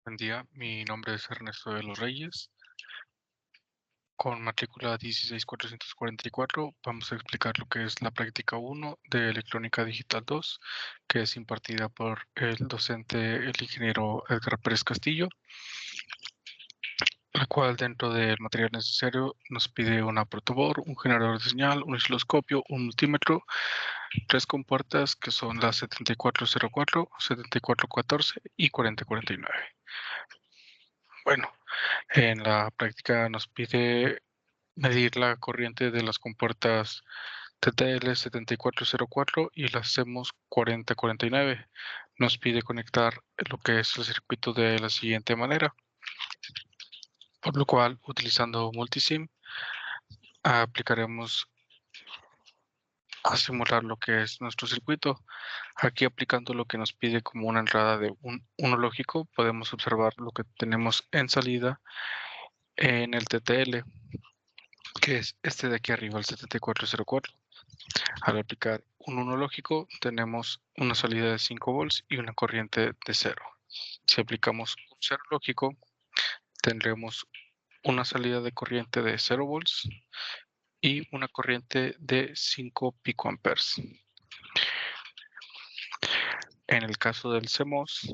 Buen día, mi nombre es Ernesto de los Reyes. Con matrícula 16444 vamos a explicar lo que es la práctica 1 de Electrónica Digital 2, que es impartida por el docente, el ingeniero Edgar Pérez Castillo, la cual dentro del material necesario nos pide una protoboard, un generador de señal, un osciloscopio, un multímetro, 3 compuertas que son las 7404, 7414 y 4049. Bueno, en la práctica nos pide medir la corriente de las compuertas TTL 7404 y las CMOS 4049. Nos pide conectar lo que es el circuito de la siguiente manera, por lo cual, utilizando Multisim, aplicaremos a simular lo que es nuestro circuito. Aquí, aplicando lo que nos pide como una entrada de uno lógico, podemos observar lo que tenemos en salida en el TTL, que es este de aquí arriba, el 7404. Al aplicar un 1 lógico, tenemos una salida de 5 volts y una corriente de 0. Si aplicamos un 0 lógico, tendremos una salida de corriente de 0 volts y una corriente de 5 picoamperes. En el caso del CMOS,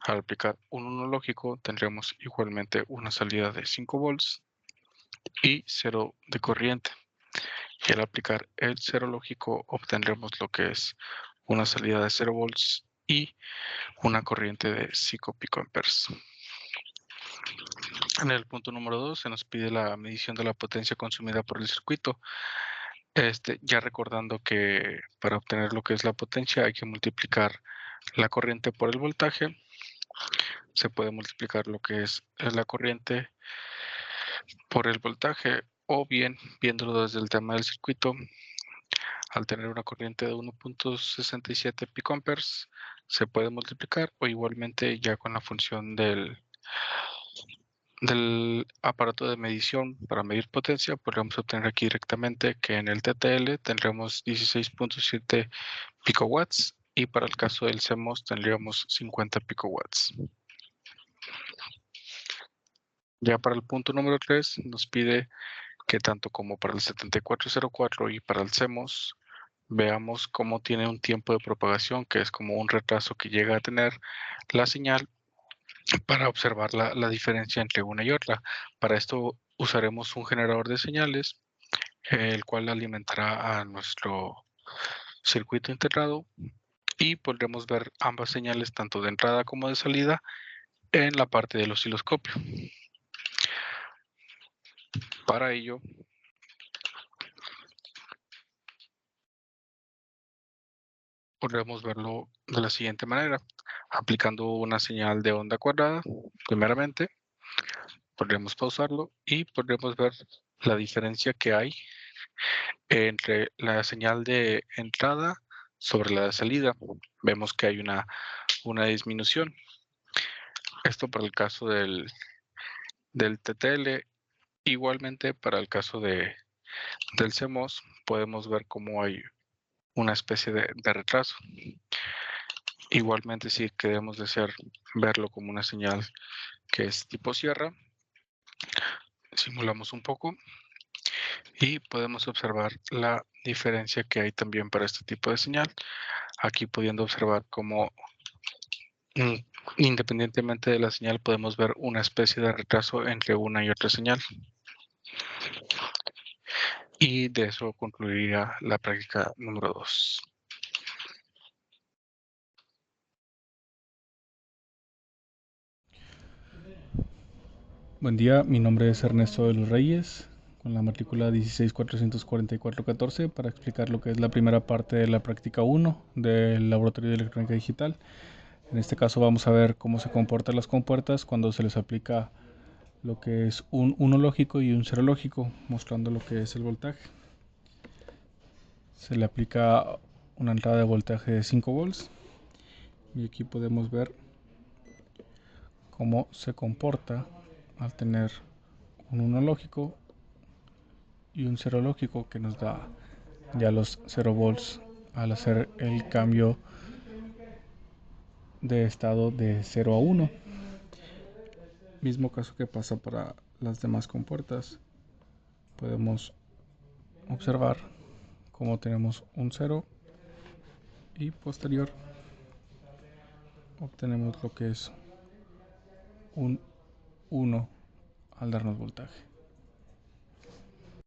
al aplicar un 1 lógico, tendremos igualmente una salida de 5 volts y 0 de corriente. Y al aplicar el 0 lógico, obtendremos lo que es una salida de 0 volts y una corriente de 5 picoamperes. En el punto número 2 se nos pide la medición de la potencia consumida por el circuito. Ya recordando que para obtener lo que es la potencia hay que multiplicar la corriente por el voltaje. Se puede multiplicar lo que es la corriente por el voltaje, o bien viéndolo desde el tema del circuito, al tener una corriente de 1.67 picoamperes se puede multiplicar, o igualmente ya con la función del aparato de medición para medir potencia, podemos obtener aquí directamente que en el TTL tendremos 16.7 picowatts y para el caso del CMOS tendríamos 50 picowatts. Ya para el punto número 3 nos pide que tanto como para el 7404 y para el CMOS veamos cómo tiene un tiempo de propagación, que es como un retraso que llega a tener la señal, para observar la diferencia entre una y otra. Para esto usaremos un generador de señales, el cual alimentará a nuestro circuito integrado y podremos ver ambas señales, tanto de entrada como de salida, en la parte del osciloscopio. Para ello, podremos verlo de la siguiente manera, aplicando una señal de onda cuadrada. Primeramente, podremos pausarlo y podremos ver la diferencia que hay entre la señal de entrada sobre la de salida. Vemos que hay una disminución. Esto para el caso del TTL. Igualmente para el caso del CMOS podemos ver cómo hay una especie de retraso. Igualmente, si queremos verlo como una señal que es tipo sierra, simulamos un poco y podemos observar la diferencia que hay también para este tipo de señal. Aquí pudiendo observar cómo independientemente de la señal podemos ver una especie de retraso entre una y otra señal. Y de eso concluiría la práctica número 2. Buen día, mi nombre es Ernesto de los Reyes, con la matrícula 1644414 para explicar lo que es la primera parte de la práctica 1 del Laboratorio de Electrónica Digital. En este caso vamos a ver cómo se comportan las compuertas cuando se les aplica lo que es un 1 lógico y un 0 lógico, mostrando lo que es el voltaje. Se le aplica una entrada de voltaje de 5 volts y aquí podemos ver cómo se comporta al tener un 1 lógico y un 0 lógico, que nos da ya los 0 volts al hacer el cambio de estado de 0 a 1. Mismo caso que pasa para las demás compuertas. Podemos observar cómo tenemos un 0 y posterior obtenemos lo que es un 1 al darnos voltaje.